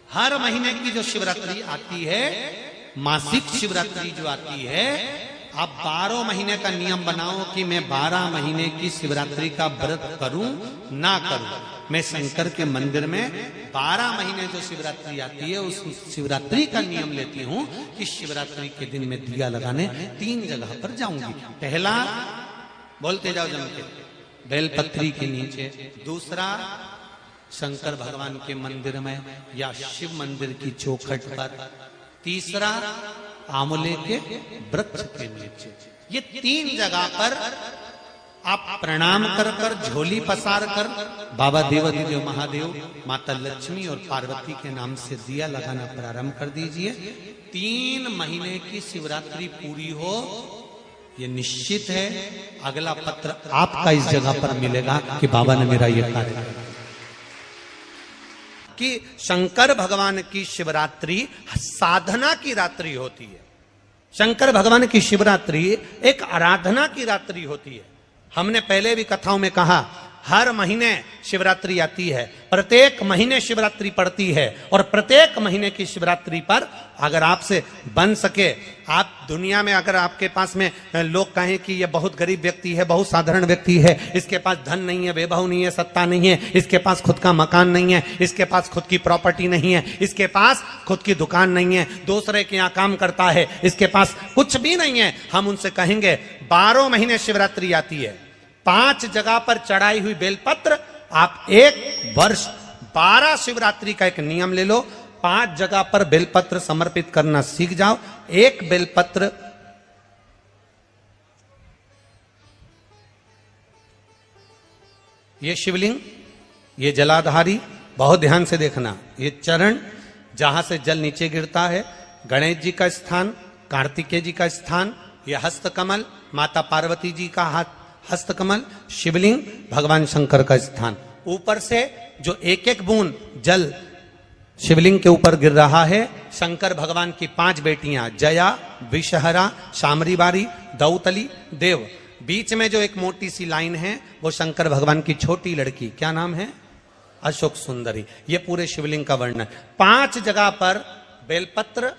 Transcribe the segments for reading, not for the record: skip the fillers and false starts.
हर महीने की जो शिवरात्रि आती है, मासिक शिवरात्रि जो आती है, आप 12 महीने का नियम बनाओ कि मैं 12 महीने की शिवरात्रि का व्रत करूं ना करूं। मैं शंकर के मंदिर में 12 महीने जो शिवरात्रि आती है उस शिवरात्रि का नियम लेती हूं कि शिवरात्रि के दिन में दिया लगाने 3 जगह पर जाऊंगी। पहला, बोलते जाओ जम के, बेलपत्री के नीचे। दूसरा, शंकर भगवान के मंदिर में या शिव मंदिर की चौखट पर। तीसरा, आंवले के वृक्ष के नीचे। ये 3 जगह पर आप प्रणाम कर कर, झोली पसार कर बाबा देवाधिदेव महादेव, माता लक्ष्मी और पार्वती के नाम से दिया लगाना प्रारंभ कर दीजिए। 3 महीने की शिवरात्रि पूरी हो, ये निश्चित है अगला पत्र आपका इस जगह पर मिलेगा कि बाबा ने मेरा ये कार्य किया। कि शंकर भगवान की शिवरात्रि साधना की रात्रि होती है। शंकर भगवान की शिवरात्रि एक आराधना की रात्रि होती है। हमने पहले भी कथाओं में कहा, हर महीने शिवरात्रि आती है, प्रत्येक महीने शिवरात्रि पड़ती है, और प्रत्येक महीने की शिवरात्रि पर अगर आपसे बन सके, आप दुनिया में अगर आपके पास में लोग कहें कि ये बहुत गरीब व्यक्ति है, बहुत साधारण व्यक्ति है, इसके पास धन नहीं है, वैभव नहीं है, सत्ता नहीं है, इसके पास खुद का मकान नहीं है, इसके पास खुद की प्रॉपर्टी नहीं है, इसके पास खुद की दुकान नहीं है, दूसरे के यहाँ काम करता है, इसके पास कुछ भी नहीं है, हम उनसे कहेंगे 12 महीने शिवरात्रि आती है, 5 जगह पर चढ़ाई हुई बेलपत्र, आप 1 वर्ष 12 शिवरात्रि का एक नियम ले लो, 5 जगह पर बेलपत्र समर्पित करना सीख जाओ। 1 बेलपत्र ये शिवलिंग, ये जलाधारी, बहुत ध्यान से देखना, ये चरण जहां से जल नीचे गिरता है, गणेश जी का स्थान, कार्तिकेय जी का स्थान, यह हस्तकमल, माता पार्वती जी का हाथ हस्तकमल, शिवलिंग, भगवान शंकर का स्थान। ऊपर से जो एक एक बूंद जल शिवलिंग के ऊपर गिर रहा है, शंकर भगवान की 5 बेटियां, जया, विषहरा, शामरीबारी, दौतली, देव। बीच में जो एक मोटी सी लाइन है वो शंकर भगवान की छोटी लड़की, क्या नाम है? अशोक सुंदरी। ये पूरे शिवलिंग का वर्णन है। 5 जगह पर बेलपत्र,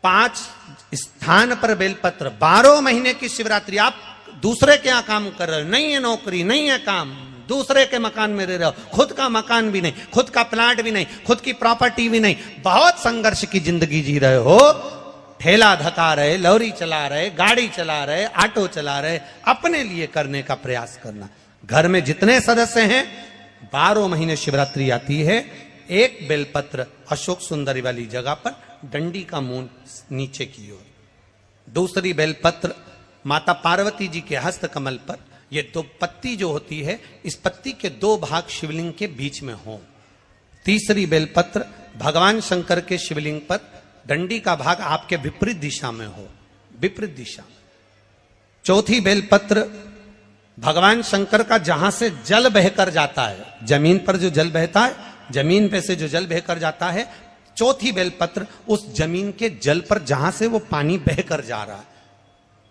5 स्थान पर बेलपत्र। 12 महीने की शिवरात्रि। आप दूसरे के यहाँ काम कर रहे हो, नहीं है नौकरी, नहीं है काम, दूसरे के मकान में रह रहे हो, खुद का मकान भी नहीं, खुद का प्लाट भी नहीं, खुद की प्रॉपर्टी भी नहीं, बहुत संघर्ष की जिंदगी जी रहे हो, ठेला धका रहे, लॉरी चला रहे, गाड़ी चला रहे, ऑटो चला रहे, अपने लिए करने का प्रयास करना। घर में जितने सदस्य हैं, 12 महीने शिवरात्रि आती है, 1 बेलपत्र अशोक सुंदरी वाली जगह पर, डंडी का मुंह नीचे की ओर। दूसरी बेलपत्र माता पार्वती जी के हस्त कमल पर। ये 2 पत्ती जो होती है, इस पत्ती के 2 भाग शिवलिंग के बीच में हो। तीसरी बेलपत्र भगवान शंकर के शिवलिंग पर, डंडी का भाग आपके विपरीत दिशा में हो, विपरीत दिशा में। चौथी बेलपत्र भगवान शंकर का जहां से जल बहकर जाता है, जमीन पर जो जल बहता है, जमीन पे से जो जल बहकर जाता है, चौथी बेलपत्र उस जमीन के जल पर जहां से वो पानी बहकर जा रहा है,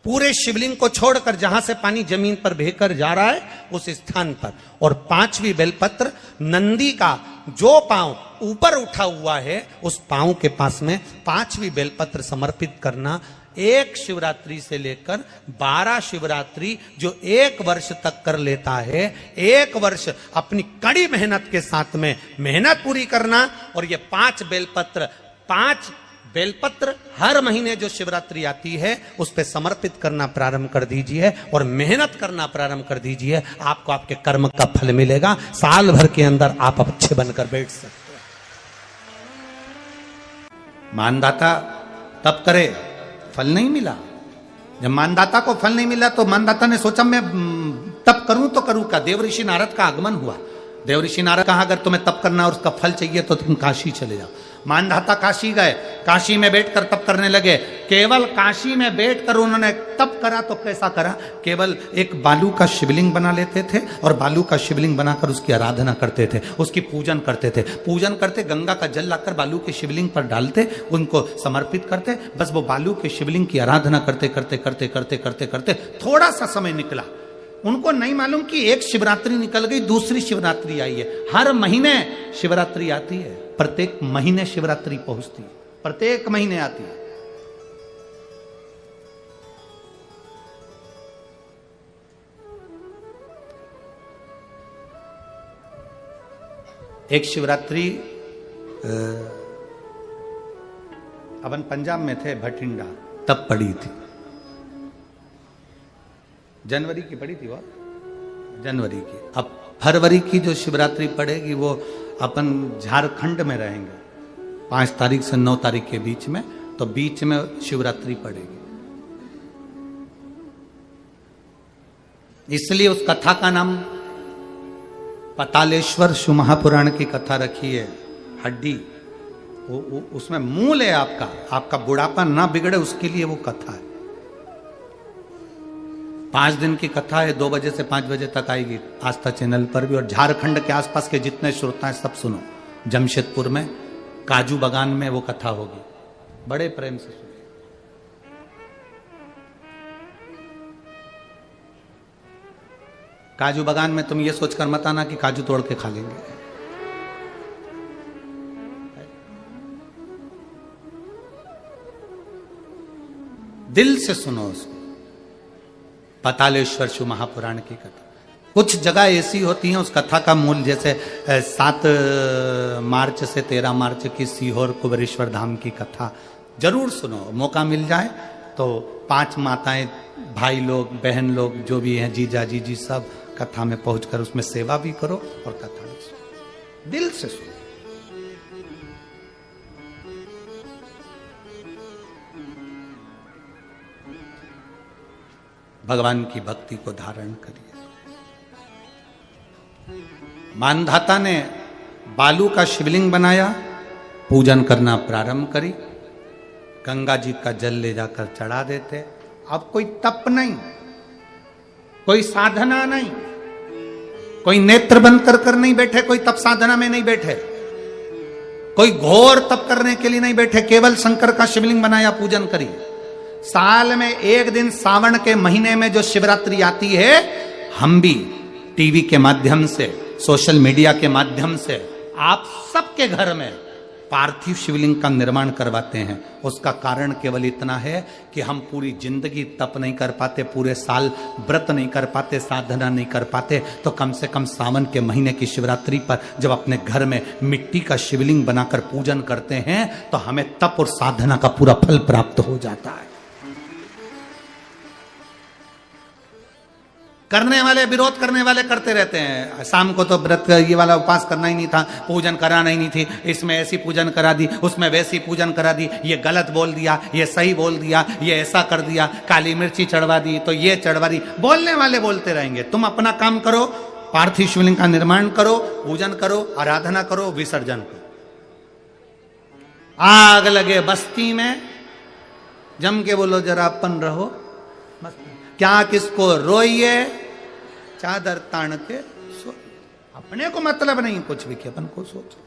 पूरे शिवलिंग को छोड़कर जहां से पानी जमीन पर बहकर जा रहा है उस स्थान पर। और 5वीं बेलपत्र नंदी का जो पांव ऊपर उठा हुआ है, उस पांव के पास में 5वीं बेलपत्र समर्पित करना। 1 शिवरात्रि से लेकर 12 शिवरात्रि जो 1 वर्ष तक कर लेता है, 1 वर्ष अपनी कड़ी मेहनत के साथ में मेहनत पूरी करना। और ये 5 बेलपत्र, 5 बेलपत्र हर महीने जो शिवरात्रि आती है उस पे समर्पित करना प्रारंभ कर दीजिए और मेहनत करना प्रारंभ कर दीजिए। आपको आपके कर्म का फल मिलेगा। साल भर के अंदर आप अच्छे बनकर बैठ सकते हैं। मानदाता तप करे, फल नहीं मिला। जब मानदाता को फल नहीं मिला तो मानदाता ने सोचा मैं तप करूं तो करूं क्या। देव ऋषि नारद का आगमन हुआ। देव ऋषि नारद कहा अगर तुम्हें तप करना और उसका फल चाहिए तो तुम काशी चले जाओ। मानधाता काशी गए, काशी में बैठकर तप करने लगे। केवल काशी में बैठकर उन्होंने तप करा तो कैसा करा, केवल एक बालू का शिवलिंग बना लेते थे और बालू का शिवलिंग बनाकर उसकी आराधना करते थे, उसकी पूजन करते थे। पूजन करते, गंगा का जल लाकर बालू के शिवलिंग पर डालते, उनको समर्पित करते। बस वो बालू के शिवलिंग की आराधना करते करते करते करते करते करते थोड़ा सा समय निकला। उनको नहीं मालूम कि एक शिवरात्रि निकल गई, दूसरी शिवरात्रि आई है। हर महीने शिवरात्रि आती है, प्रत्येक महीने शिवरात्रि पहुंचती है, प्रत्येक महीने आती है। एक शिवरात्रि अपन पंजाब में थे, भटिंडा, तब पड़ी थी, जनवरी की पड़ी थी, वो जनवरी की। अब फरवरी की जो शिवरात्रि पड़ेगी वो अपन झारखंड में रहेंगे 5 तारीख से 9 तारीख के बीच में, तो बीच में शिवरात्रि पड़ेगी। इसलिए उस कथा का नाम पतालेश्वर शिव महापुराण की कथा रखी है। हड्डी उसमें मूल है आपका बुढ़ापा ना बिगड़े उसके लिए वो कथा है। 5 दिन की कथा है, 2 बजे से 5 बजे तक आएगी आस्था चैनल पर भी। और झारखंड के आसपास के जितने श्रोता हैं सब सुनो। जमशेदपुर में काजू बागान में वो कथा होगी, बड़े प्रेम से सुनो। काजू बागान में तुम ये सोचकर मत आना कि काजू तोड़ के खा लेंगे। दिल से सुनो उसको। पतालेश्वर शिव महापुराण की कथा। कुछ जगह ऐसी होती हैं उस कथा का मूल, जैसे 7 मार्च से 13 मार्च की सीहोर कुबेरेश्वर धाम की कथा जरूर सुनो। मौका मिल जाए तो 5 माताएं, भाई लोग, बहन लोग जो भी हैं, जीजा जीजी, सब कथा में पहुंचकर उसमें सेवा भी करो और कथा भी सुनो, दिल से सुनो। भगवान की भक्ति को धारण करिए। मानधाता ने बालू का शिवलिंग बनाया, पूजन करना प्रारंभ करी, गंगा जी का जल ले जाकर चढ़ा देते। अब कोई तप नहीं, कोई साधना नहीं, कोई नेत्र बंद कर नहीं बैठे, कोई तप साधना में नहीं बैठे, कोई घोर तप करने के लिए नहीं बैठे, केवल शंकर का शिवलिंग बनाया, पूजन करी। साल में एक दिन सावन के महीने में जो शिवरात्रि आती है, हम भी टीवी के माध्यम से, सोशल मीडिया के माध्यम से आप सबके घर में पार्थिव शिवलिंग का निर्माण करवाते हैं। उसका कारण केवल इतना है कि हम पूरी जिंदगी तप नहीं कर पाते, पूरे साल व्रत नहीं कर पाते, साधना नहीं कर पाते, तो कम से कम सावन के महीने की शिवरात्रि पर जब अपने घर में मिट्टी का शिवलिंग बनाकर पूजन करते हैं तो हमें तप और साधना का पूरा फल प्राप्त हो जाता है। करने वाले, विरोध करने वाले करते रहते हैं, शाम को तो व्रत ये वाला उपवास करना ही नहीं था, पूजन कराना ही नहीं थी, इसमें ऐसी पूजन करा दी, उसमें वैसी पूजन करा दी, ये गलत बोल दिया, ये सही बोल दिया, ये ऐसा कर दिया, काली मिर्ची चढ़वा दी तो ये चढ़वा दी। बोलने वाले बोलते रहेंगे। तुम अपना काम करो, पार्थिव शिवलिंग का निर्माण करो, पूजन करो, आराधना करो, विसर्जन करो। आग लगे बस्ती में, जम के बोलो जरा अपन रहो, क्या किसको रोइए, चादर तान के सो। अपने को मतलब नहीं कुछ भी कि अपन को सोचो।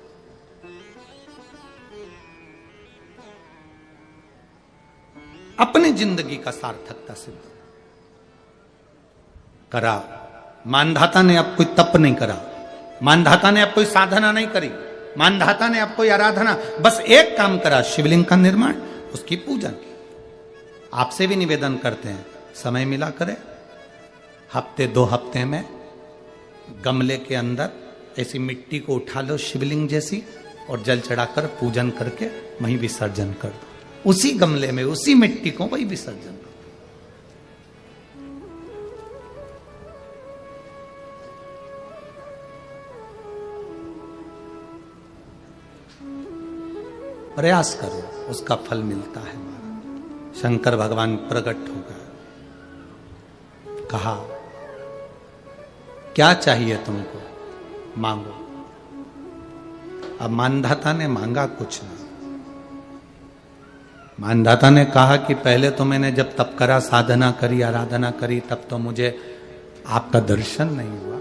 अपनी जिंदगी का सार्थकता सिद्ध करा। मानधाता ने अब कोई तप नहीं करा, मानधाता ने अब कोई साधना नहीं करी, मानधाता ने अब कोई आराधना, बस एक काम करा, शिवलिंग का निर्माण, उसकी पूजा की। आपसे भी निवेदन करते हैं, समय मिला करे, हफ्ते 2 हफ्ते में गमले के अंदर ऐसी मिट्टी को उठा लो शिवलिंग जैसी, और जल चढ़ाकर पूजन करके वहीं विसर्जन कर दो। उसी गमले में, उसी मिट्टी को वहीं विसर्जन कर दो। प्रयास करो, उसका फल मिलता है। शंकर भगवान प्रकट हो गए, कहा क्या चाहिए तुमको, मांगो। अब मानधाता ने मांगा कुछ नहीं। मानधाता ने कहा कि पहले तो मैंने जब तप करा, साधना करी, आराधना करी, तब तो मुझे आपका दर्शन नहीं हुआ,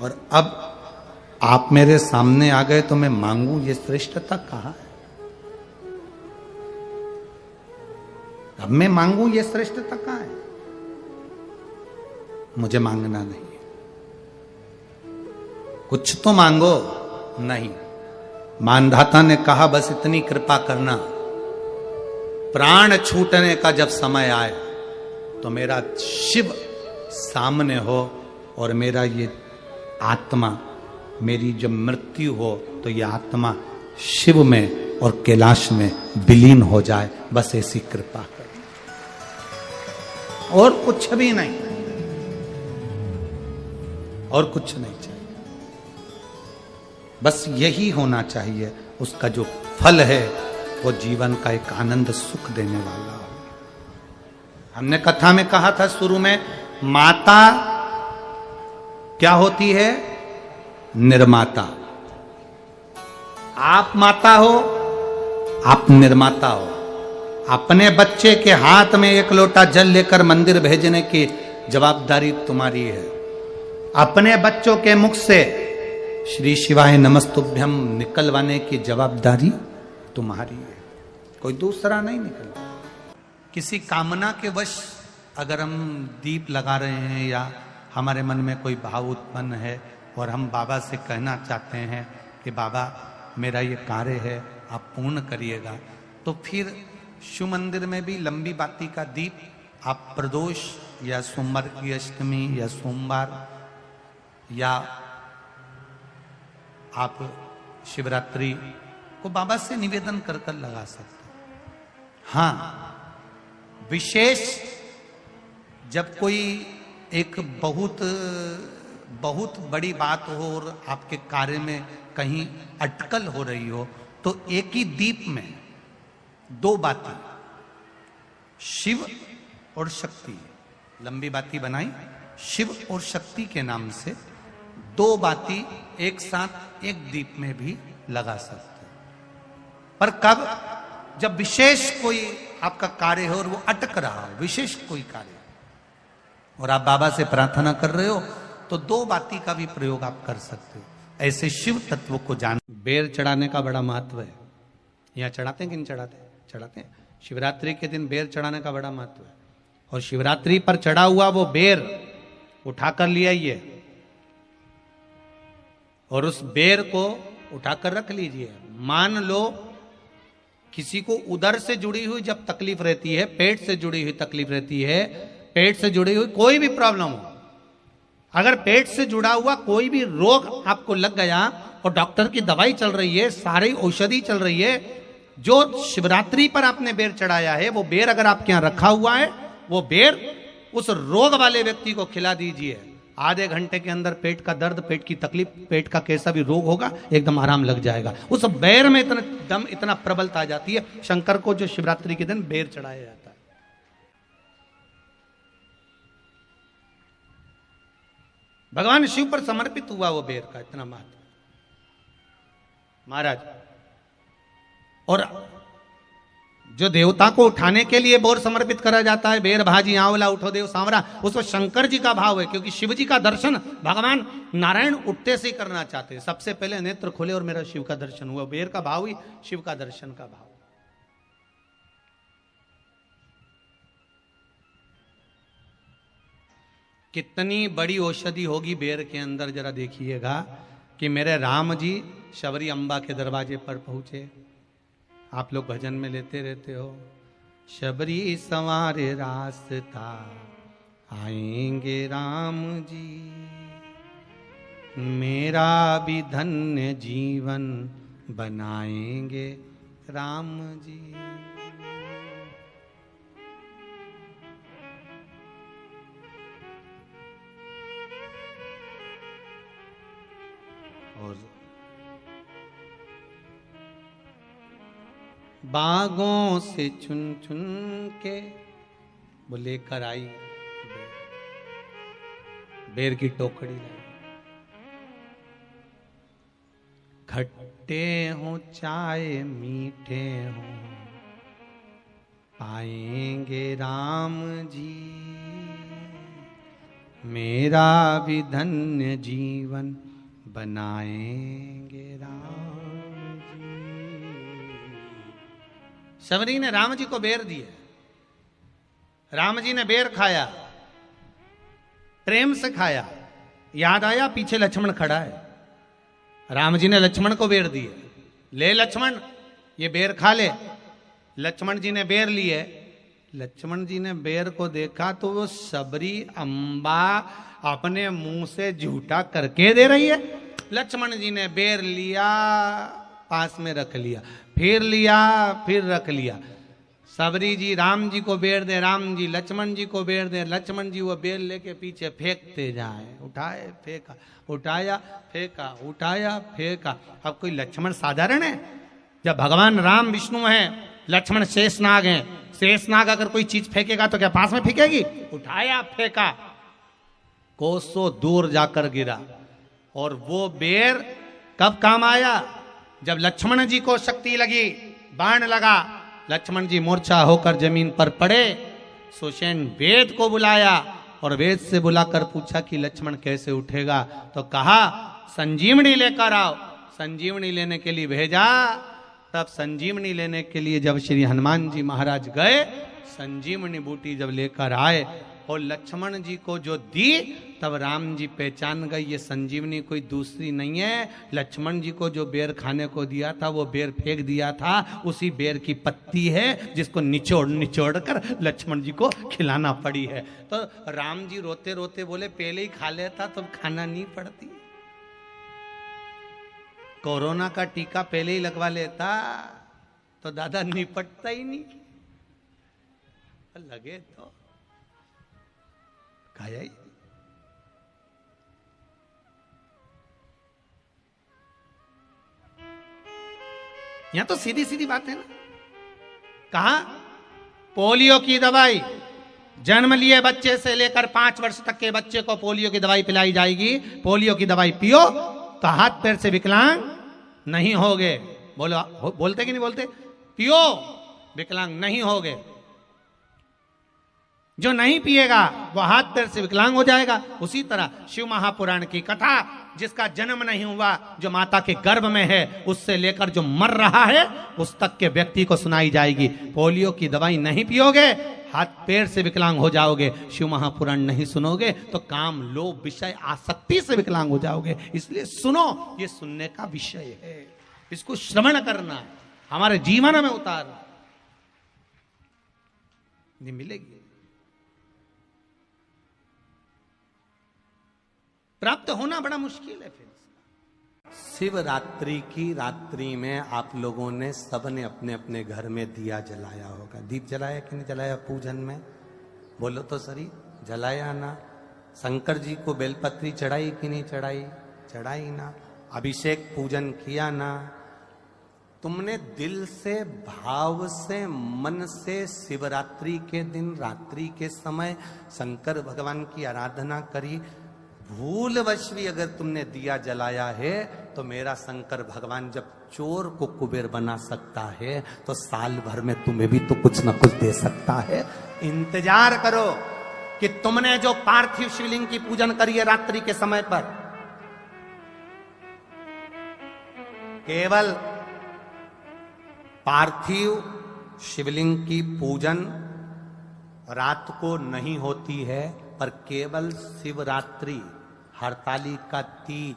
और अब आप मेरे सामने आ गए तो मैं मांगू, ये श्रेष्ठता कहाँ है? अब मैं मांगू, ये श्रेष्ठता कहाँ है? मुझे मांगना नहीं है। कुछ तो मांगो। नहीं, मानधाता ने कहा बस इतनी कृपा करना, प्राण छूटने का जब समय आए तो मेरा शिव सामने हो और मेरा ये आत्मा, मेरी जब मृत्यु हो तो ये आत्मा शिव में और कैलाश में विलीन हो जाए, बस ऐसी कृपा कर, और कुछ भी नहीं, और कुछ नहीं चाहिए। बस यही होना चाहिए। उसका जो फल है वो जीवन का एक आनंद सुख देने वाला हो। हमने कथा में कहा था शुरू में, माता क्या होती है? निर्माता। आप माता हो, आप निर्माता हो। अपने बच्चे के हाथ में एक लोटा जल लेकर मंदिर भेजने की जवाबदारी तुम्हारी है। अपने बच्चों के मुख से श्री शिवाय नमस्तुभ्यम निकलवाने की जवाबदारी तुम्हारी है, कोई दूसरा नहीं निकल। किसी कामना के वश अगर हम दीप लगा रहे हैं या हमारे मन में कोई भाव उत्पन्न है और हम बाबा से कहना चाहते हैं कि बाबा मेरा ये कार्य है, आप पूर्ण करिएगा, तो फिर शिव मंदिर में भी लंबी बाती का दीप आप प्रदोष या सोमवार की अष्टमी या सोमवार या आप शिवरात्रि को बाबा से निवेदन कर कर लगा सकते हैं। हाँ, विशेष जब कोई एक बहुत बड़ी बात हो और आपके कार्य में कहीं अटकल हो रही हो, तो एक ही दीप में दो बाती, शिव और शक्ति, लंबी बाती बनाई शिव और शक्ति के नाम से, दो बाती एक साथ एक दीप में भी लगा सकते हैं। पर कब? जब विशेष कोई आपका कार्य हो और वो अटक रहा हो, विशेष कोई कार्य, और आप बाबा से प्रार्थना कर रहे हो, तो दो बाती का भी प्रयोग आप कर सकते हो। ऐसे शिव तत्व को जान। बेर चढ़ाने का बड़ा महत्व है। यहाँ चढ़ाते हैं कि नहीं चढ़ाते? चढ़ाते हैं। शिवरात्रि के दिन बेर चढ़ाने का बड़ा महत्व है। और शिवरात्रि पर चढ़ा हुआ वो बेर उठाकर ले आइए और उस बेर को उठाकर रख लीजिए। मान लो किसी को उदर से जुड़ी हुई जब तकलीफ रहती है, पेट से जुड़ी हुई तकलीफ रहती है, पेट से जुड़ी हुई कोई भी प्रॉब्लम हो, अगर पेट से जुड़ा हुआ कोई भी रोग आपको लग गया और डॉक्टर की दवाई चल रही है, सारी औषधि चल रही है, जो शिवरात्रि पर आपने बेर चढ़ाया है, वो बेर अगर आपके यहां रखा हुआ है, वो बेर उस रोग वाले व्यक्ति को खिला दीजिए। आधे घंटे के अंदर पेट का दर्द, पेट की तकलीफ, पेट का कैसा भी रोग होगा, एकदम आराम लग जाएगा। उस बेर में इतना दम, इतना प्रबलता आ जाती है। शंकर को जो शिवरात्रि के दिन बेर चढ़ाया जाता है। भगवान शिव पर समर्पित हुआ वो बेर का इतना महत्व महाराज। और जो देवता को उठाने के लिए बोर समर्पित करा जाता है, बेर भाजी आंवला उठो देव सांवरा, उसमें शंकर जी का भाव है, क्योंकि शिव जी का दर्शन भगवान नारायण उठते से ही करना चाहते हैं। सबसे पहले नेत्र खोले और मेरा शिव का दर्शन हुआ। बेर का भाव ही शिव का दर्शन का भाव। कितनी बड़ी औषधि होगी बेर के अंदर, जरा देखिएगा कि मेरे राम जी शबरी अम्बा के दरवाजे पर पहुंचे। आप लोग भजन में लेते रहते हो, शबरी संवारे रास्ता आएंगे राम जी, मेरा भी धन्य जीवन बनाएंगे राम जी। और बागों से चुन चुन के वो लेकर आई बेर की टोकरी लाई। खट्टे हो चाहे मीठे हो पाएंगे राम जी, मेरा भी धन्य जीवन बनाएंगे राम जी। शबरी ने राम जी को बेर दिए, राम जी ने बेर खाया, प्रेम से खाया। याद आया पीछे लक्ष्मण खड़ा है, राम जी ने लक्ष्मण को बेर दिए, ले लक्ष्मण ये बेर खा ले। लक्ष्मण जी ने बेर लिए। लक्ष्मण जी ने बेर को देखा तो वो सबरी अंबा अपने मुंह से झूठा करके दे रही है। लक्ष्मण जी ने बेर लिया, पास में रख लिया, फिर लिया, फिर रख लिया। सबरी जी राम जी को बेर दे, राम जी लक्ष्मण जी को बेर दे, लक्ष्मण जी वो बेर लेके पीछे फेंकते जाए। उठाए फेंका, उठाया फेंका, उठाया फेंका। अब कोई लक्ष्मण साधारण है? जब भगवान राम विष्णु हैं, लक्ष्मण शेषनाग हैं। शेषनाग अगर कोई चीज फेंकेगा तो क्या पास में फेंकेगी? उठाया फेंका, कोसों दूर जाकर गिरा। और वो बेर कब काम आया? जब लक्ष्मण जी को शक्ति लगी, बाण लगा, लक्ष्मण जी मूर्छा होकर जमीन पर पड़े। सुषेण वेद को बुलाया और वेद से बुलाकर पूछा कि लक्ष्मण कैसे उठेगा? तो कहा संजीवनी लेकर आओ। संजीवनी लेने के लिए भेजा। तब संजीवनी लेने के लिए जब श्री हनुमान जी महाराज गए, संजीवनी बूटी जब लेकर आए और लक्ष्मण जी को जो दी, तब राम जी पहचान गए ये संजीवनी कोई दूसरी नहीं है। लक्ष्मण जी को जो बेर खाने को दिया था वो बेर फेंक दिया था, उसी बेर की पत्ती है जिसको निचोड़ निचोड़ कर लक्ष्मण जी को खिलाना पड़ी है। तो राम जी रोते रोते बोले पहले ही खा लेता तो खाना नहीं पड़ती। कोरोना का टीका पहले ही लगवा लेता तो दादा निपटता ही नहीं। लगे तो खाया ही। यहां तो सीधी सीधी बात है ना। कहा पोलियो की दवाई जन्म लिए बच्चे से लेकर 5 वर्ष तक के बच्चे को पोलियो की दवाई पिलाई जाएगी। पोलियो की दवाई पियो तो हाथ पैर से विकलांग नहीं होगे। बोलो, बोलते कि नहीं बोलते? पियो विकलांग नहीं होगे। जो नहीं पिएगा वो हाथ पैर से विकलांग हो जाएगा। उसी तरह शिव महापुराण की कथा, जिसका जन्म नहीं हुआ, जो माता के गर्भ में है, उससे लेकर जो मर रहा है उस तक के व्यक्ति को सुनाई जाएगी। पोलियो की दवाई नहीं पियोगे, हाथ पैर से विकलांग हो जाओगे। शिव महापुराण नहीं सुनोगे तो काम, लोभ, विषय, आसक्ति से विकलांग हो जाओगे। इसलिए सुनो, ये सुनने का विषय है, इसको श्रवण करना, हमारे जीवन में उतारना। ये मिलेगी, प्राप्त होना बड़ा मुश्किल है। फिर शिवरात्रि की रात्रि में आप लोगों ने सबने अपने अपने घर में दिया जलाया होगा। दीप जलाया कि नहीं जलाया? पूजन में बोलो तो सही, जलाया ना? शंकर जी को बेलपत्री चढ़ाई कि नहीं चढ़ाई? चढ़ाई ना? अभिषेक पूजन किया ना? तुमने दिल से, भाव से, मन से शिवरात्रि के दिन, रात्रि के समय शंकर भगवान की आराधना करी। भूलवश भी अगर तुमने दिया जलाया है तो मेरा शंकर भगवान जब चोर को कुबेर बना सकता है तो साल भर में तुम्हें भी तो कुछ ना कुछ दे सकता है। इंतजार करो कि तुमने जो पार्थिव शिवलिंग की पूजन करी है रात्रि के समय पर, केवल पार्थिव शिवलिंग की पूजन रात को नहीं होती है, पर केवल शिवरात्रि, हरतालिका तीज,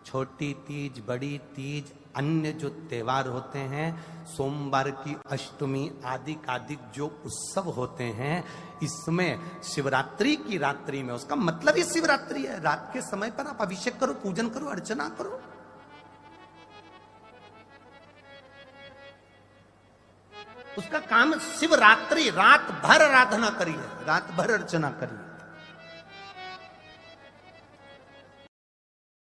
छोटी तीज, बड़ी तीज, अन्य जो त्योहार होते हैं, सोमवार की अष्टमी आदि आदि जो उत्सव होते हैं, इसमें शिवरात्रि की रात्रि में, उसका मतलब ही शिवरात्रि है, रात के समय पर आप अभिषेक करो, पूजन करो, अर्चना करो। उसका काम शिवरात्रि, रात भर आराधना करिए, रात भर अर्चना करिए।